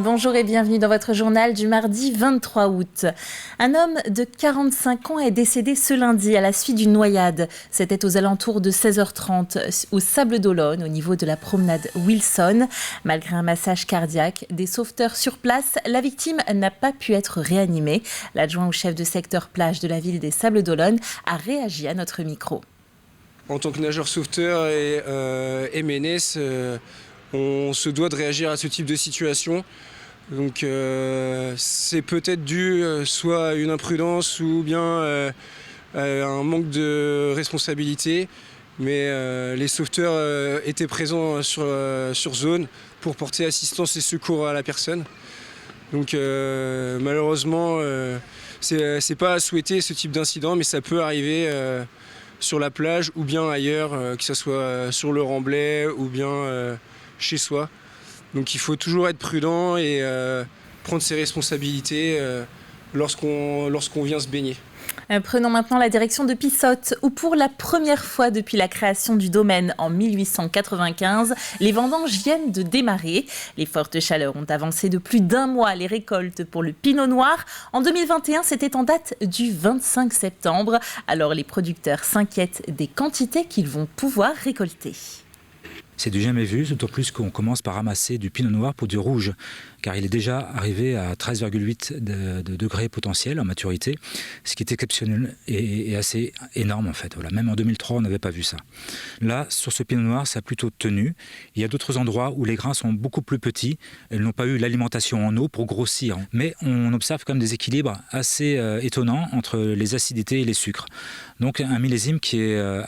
Bonjour et bienvenue dans votre journal du mardi 23 août. Un homme de 45 ans est décédé ce lundi à la suite d'une noyade. C'était aux alentours de 16h30 au Sables-d'Olonne, au niveau de la promenade Wilson. Malgré un massage cardiaque, des sauveteurs sur place, la victime n'a pas pu être réanimée. L'adjoint au chef de secteur plage de la ville des Sables-d'Olonne a réagi à notre micro. En tant que nageur sauveteur et MNS, on se doit de réagir à ce type de situation. Donc c'est peut-être dû soit à une imprudence ou bien à un manque de responsabilité. Mais les sauveteurs étaient présents sur zone pour porter assistance et secours à la personne. Donc malheureusement, c'est pas à souhaiter ce type d'incident, mais ça peut arriver sur la plage ou bien ailleurs, que ce soit sur le remblai ou bien chez soi. Donc il faut toujours être prudent et prendre ses responsabilités lorsqu'on vient se baigner. Prenons maintenant la direction de Pissotte, où pour la première fois depuis la création du domaine en 1895, les vendanges viennent de démarrer. Les fortes chaleurs ont avancé de plus d'un mois les récoltes pour le pinot noir. En 2021, c'était en date du 25 septembre. Alors les producteurs s'inquiètent des quantités qu'ils vont pouvoir récolter. C'est du jamais vu, d'autant plus qu'on commence par ramasser du pinot noir pour du rouge, car il est déjà arrivé à 13,8 degrés potentiels en maturité, ce qui est exceptionnel et assez énorme en fait. Voilà. Même en 2003, on n'avait pas vu ça. Là, sur ce pinot noir, ça a plutôt tenu. Il y a d'autres endroits où les grains sont beaucoup plus petits, elles n'ont pas eu l'alimentation en eau pour grossir. Mais on observe quand même des équilibres assez étonnants entre les acidités et les sucres. Donc un millésime qui est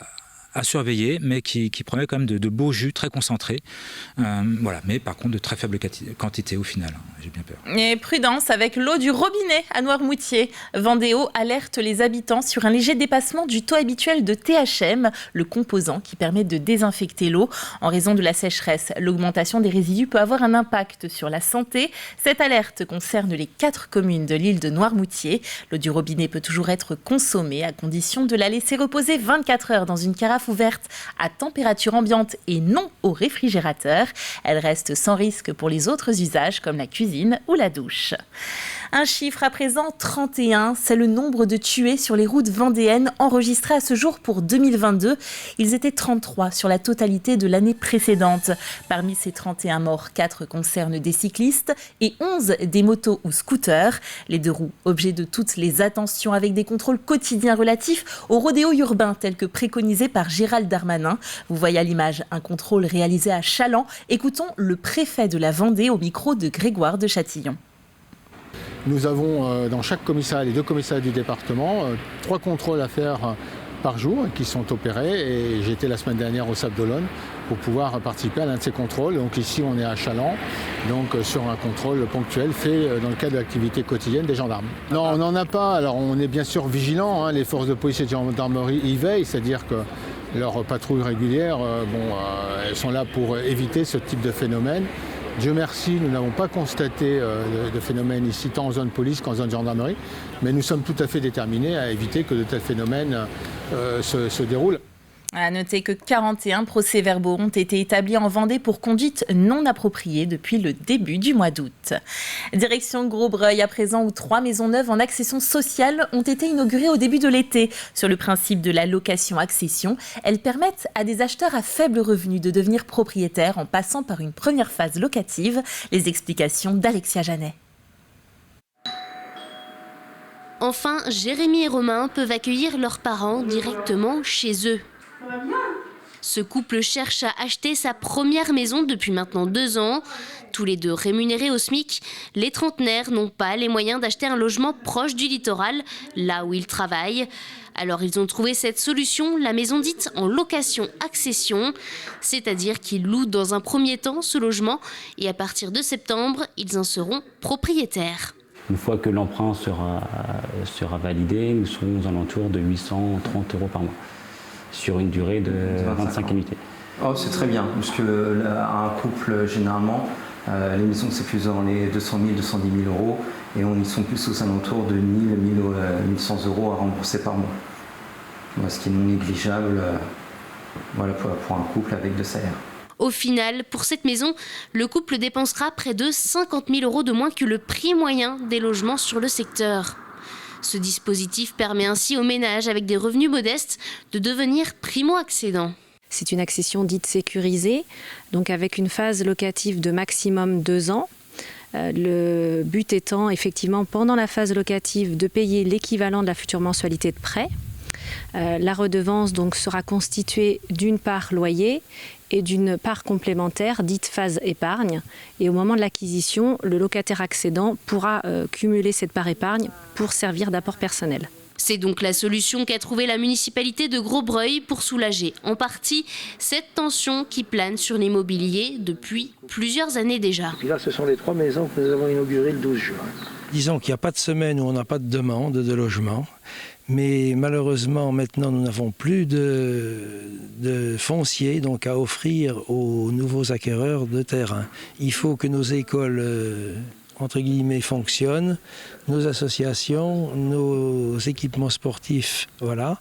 à surveiller, mais qui prenait quand même de beaux jus très concentrés. Voilà. Mais par contre, de très faibles quantités au final. J'ai bien peur. Et prudence avec l'eau du robinet à Noirmoutier. Vendéo alerte les habitants sur un léger dépassement du taux habituel de THM, le composant qui permet de désinfecter l'eau. En raison de la sécheresse, l'augmentation des résidus peut avoir un impact sur la santé. Cette alerte concerne les 4 communes de l'île de Noirmoutier. L'eau du robinet peut toujours être consommée à condition de la laisser reposer 24 heures dans une carafe ouverte à température ambiante et non au réfrigérateur. Elle reste sans risque pour les autres usages comme la cuisine ou la douche. Un chiffre à présent, 31, c'est le nombre de tués sur les routes vendéennes enregistrés à ce jour pour 2022. Ils étaient 33 sur la totalité de l'année précédente. Parmi ces 31 morts, 4 concernent des cyclistes et 11 des motos ou scooters. Les 2 roues, objet de toutes les attentions avec des contrôles quotidiens relatifs au rodéo urbain tel que préconisé par Gérald Darmanin. Vous voyez à l'image un contrôle réalisé à Chaland. Écoutons le préfet de la Vendée au micro de Grégoire de Châtillon. Nous avons dans chaque commissariat, les 2 commissariats du département, 3 contrôles à faire par jour qui sont opérés. Et j'ai été la semaine dernière au Sables-d'Olonne pour pouvoir participer à l'un de ces contrôles. Donc ici, on est à Chaland, donc sur un contrôle ponctuel fait dans le cadre de l'activité quotidienne des gendarmes. Non, on n'en a pas. Alors on est bien sûr vigilants. Les forces de police et de gendarmerie y veillent, c'est-à-dire que leurs patrouilles régulières, elles sont là pour éviter ce type de phénomène. Dieu merci, nous n'avons pas constaté de phénomène ici, tant en zone police qu'en zone gendarmerie, mais nous sommes tout à fait déterminés à éviter que de tels phénomènes se déroulent. À noter que 41 procès-verbaux ont été établis en Vendée pour conduite non appropriée depuis le début du mois d'août. Direction Grosbreuil à présent, où 3 maisons neuves en accession sociale ont été inaugurées au début de l'été. Sur le principe de la location-accession, elles permettent à des acheteurs à faible revenu de devenir propriétaires en passant par une première phase locative. Les explications d'Alexia Janet. Enfin, Jérémy et Romain peuvent accueillir leurs parents directement chez eux. Ce couple cherche à acheter sa première maison depuis maintenant 2 ans. Tous les 2 rémunérés au SMIC, les trentenaires n'ont pas les moyens d'acheter un logement proche du littoral, là où ils travaillent. Alors ils ont trouvé cette solution, la maison dite en location-accession, c'est-à-dire qu'ils louent dans un premier temps ce logement et à partir de septembre, ils en seront propriétaires. Une fois que l'emprunt sera validé, nous serons aux alentours de 830 € par mois, sur une durée de 25 annuités. Oh, c'est très bien, parce qu'un couple, généralement, les maisons, c'est plus dans les 200 000, 210 000 €, et ils sont plus aux alentours de 1 000, 1 100 € à rembourser par mois. Ce qui est non négligeable pour un couple avec 2 salaires. Au final, pour cette maison, le couple dépensera près de 50 000 € de moins que le prix moyen des logements sur le secteur. Ce dispositif permet ainsi aux ménages avec des revenus modestes de devenir primo-accédants. C'est une accession dite sécurisée, donc avec une phase locative de maximum 2 ans. Le but étant effectivement pendant la phase locative de payer l'équivalent de la future mensualité de prêt. La redevance donc sera constituée d'une part loyer et d'une part complémentaire dite phase épargne. Et au moment de l'acquisition, le locataire accédant pourra cumuler cette part épargne pour servir d'apport personnel. C'est donc la solution qu'a trouvée la municipalité de Grosbreuil pour soulager en partie cette tension qui plane sur l'immobilier depuis plusieurs années déjà. Et puis là, ce sont les 3 maisons que nous avons inaugurées le 12 juin. Disons qu'il n'y a pas de semaine où on n'a pas de demande de logement. Mais malheureusement, maintenant, nous n'avons plus de foncier donc à offrir aux nouveaux acquéreurs de terrain. Il faut que nos écoles, entre guillemets, fonctionnent, nos associations, nos équipements sportifs, voilà.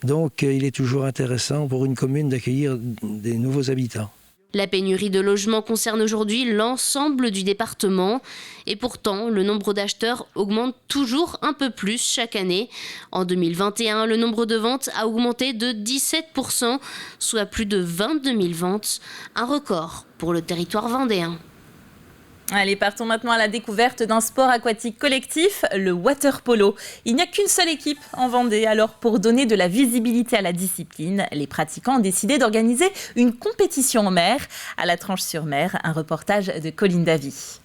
Donc, il est toujours intéressant pour une commune d'accueillir des nouveaux habitants. La pénurie de logements concerne aujourd'hui l'ensemble du département et pourtant le nombre d'acheteurs augmente toujours un peu plus chaque année. En 2021, le nombre de ventes a augmenté de 17%, soit plus de 22 000 ventes, un record pour le territoire vendéen. Allez, partons maintenant à la découverte d'un sport aquatique collectif, le water polo. Il n'y a qu'une seule équipe en Vendée, alors pour donner de la visibilité à la discipline, les pratiquants ont décidé d'organiser une compétition en mer. À la Tranche-sur-Mer, un reportage de Colline Davy.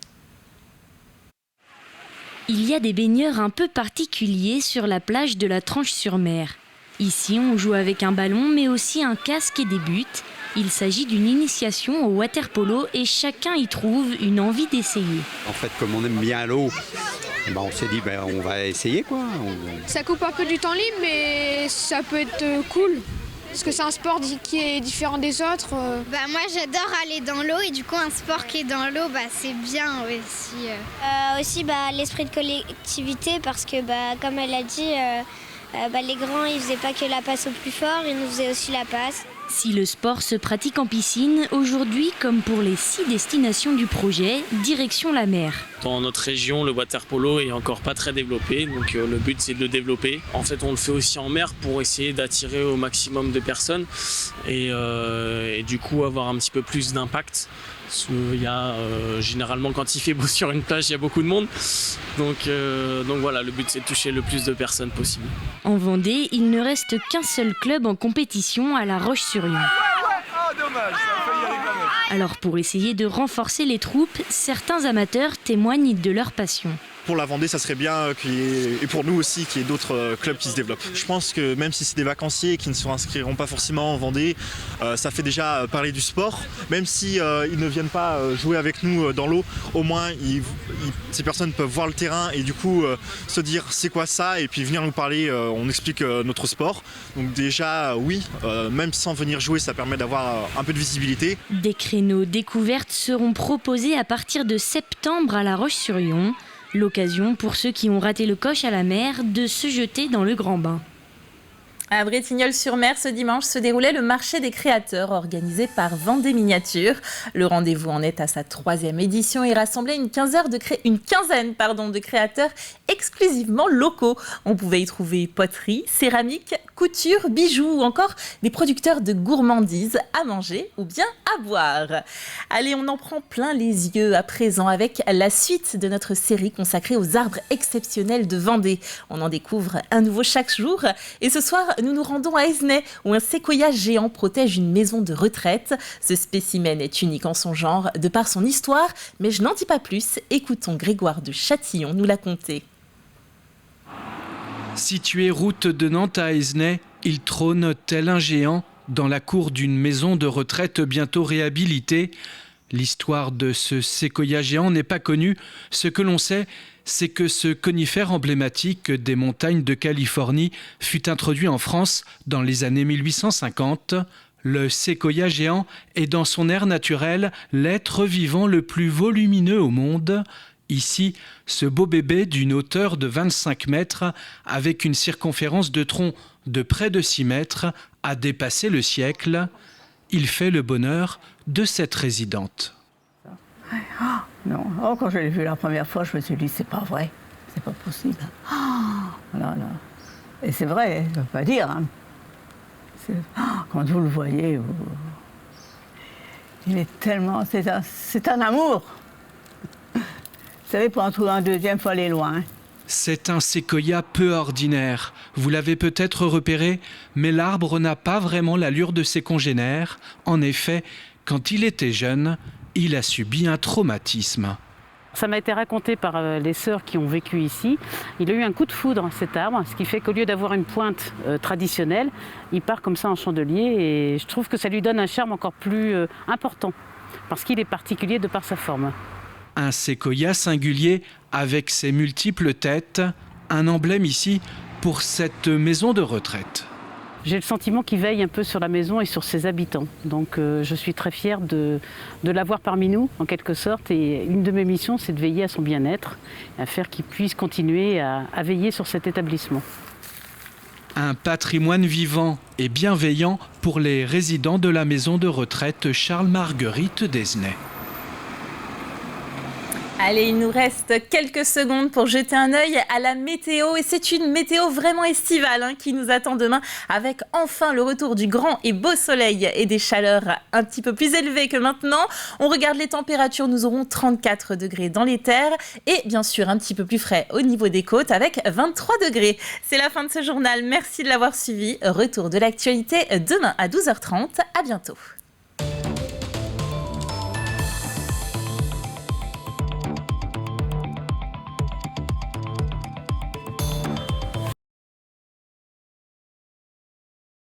Il y a des baigneurs un peu particuliers sur la plage de la Tranche-sur-Mer. Ici, on joue avec un ballon, mais aussi un casque et des buts. Il s'agit d'une initiation au water polo et chacun y trouve une envie d'essayer. En fait, comme on aime bien l'eau, on s'est dit on va essayer quoi. Ça coupe un peu du temps libre, mais ça peut être cool. Parce que c'est un sport qui est différent des autres. Moi j'adore aller dans l'eau et du coup un sport qui est dans l'eau c'est bien aussi. Aussi l'esprit de collectivité parce que comme elle a dit, les grands ils faisaient pas que la passe au plus fort, ils nous faisaient aussi la passe. Si le sport se pratique en piscine, aujourd'hui, comme pour les 6 destinations du projet, direction la mer. Dans notre région, le water polo est encore pas très développé, donc le but c'est de le développer. En fait, on le fait aussi en mer pour essayer d'attirer au maximum de personnes et du coup avoir un petit peu plus d'impact. Il y a généralement quand il fait beau sur une plage, il y a beaucoup de monde. Donc voilà, le but c'est de toucher le plus de personnes possible. En Vendée, il ne reste qu'un seul club en compétition à La Roche-sur-Yon. Alors pour essayer de renforcer les troupes, certains amateurs témoignent de leur passion. Pour la Vendée, ça serait bien et pour nous aussi qu'il y ait d'autres clubs qui se développent. Je pense que même si c'est des vacanciers qui ne se inscriront pas forcément en Vendée, ça fait déjà parler du sport. Même si ils ne viennent pas jouer avec nous dans l'eau, au moins ces personnes peuvent voir le terrain et du coup se dire c'est quoi ça et puis venir nous parler, on explique notre sport. Donc déjà oui, même sans venir jouer, ça permet d'avoir un peu de visibilité. Des créneaux découvertes seront proposés à partir de septembre à La Roche-sur-Yon. L'occasion pour ceux qui ont raté le coche à la mer de se jeter dans le grand bain. À Bretignolles-sur-Mer, ce dimanche se déroulait le marché des créateurs organisé par Vendée Miniature. Le rendez-vous en est à sa 3e édition et rassemblait une quinzaine de créateurs exclusivement locaux. On pouvait y trouver poterie, céramique, couture, bijoux ou encore des producteurs de gourmandises à manger ou bien à boire. Allez, on en prend plein les yeux à présent avec la suite de notre série consacrée aux arbres exceptionnels de Vendée. On en découvre un nouveau chaque jour et ce soir, nous nous rendons à Aizenay où un séquoia géant protège une maison de retraite. Ce spécimen est unique en son genre de par son histoire, mais je n'en dis pas plus. Écoutons Grégoire de Châtillon nous la conter. Situé route de Nantes à Aizenay, il trône tel un géant dans la cour d'une maison de retraite bientôt réhabilitée. L'histoire de ce séquoia géant n'est pas connue. Ce que l'on sait, c'est que ce conifère emblématique des montagnes de Californie fut introduit en France dans les années 1850. Le séquoia géant est dans son aire naturelle l'être vivant le plus volumineux au monde. Ici, ce beau bébé d'une hauteur de 25 mètres, avec une circonférence de tronc de près de 6 mètres, a dépassé le siècle. Il fait le bonheur de cette résidente. Non, quand je l'ai vu la première fois, je me suis dit, c'est pas vrai, c'est pas possible. Non. Et c'est vrai, je ne veux pas dire. Hein. Quand vous le voyez, il est tellement, c'est un amour. Vous savez, pour en trouver un deuxième, il faut aller loin. C'est un séquoia peu ordinaire. Vous l'avez peut-être repéré, mais l'arbre n'a pas vraiment l'allure de ses congénères. En effet, quand il était jeune, il a subi un traumatisme. Ça m'a été raconté par les sœurs qui ont vécu ici. Il a eu un coup de foudre, cet arbre, ce qui fait qu'au lieu d'avoir une pointe traditionnelle, il part comme ça en chandelier et je trouve que ça lui donne un charme encore plus important parce qu'il est particulier de par sa forme. Un séquoia singulier avec ses multiples têtes, un emblème ici pour cette maison de retraite. J'ai le sentiment qu'il veille un peu sur la maison et sur ses habitants. Donc je suis très fière de l'avoir parmi nous, en quelque sorte. Et une de mes missions, c'est de veiller à son bien-être, à faire qu'il puisse continuer à veiller sur cet établissement. Un patrimoine vivant et bienveillant pour les résidents de la maison de retraite Charles-Marguerite d'Esnay. Allez, il nous reste quelques secondes pour jeter un œil à la météo. Et c'est une météo vraiment estivale qui nous attend demain avec enfin le retour du grand et beau soleil et des chaleurs un petit peu plus élevées que maintenant. On regarde les températures, nous aurons 34 degrés dans les terres et bien sûr un petit peu plus frais au niveau des côtes avec 23 degrés. C'est la fin de ce journal. Merci de l'avoir suivi. Retour de l'actualité demain à 12h30. À bientôt.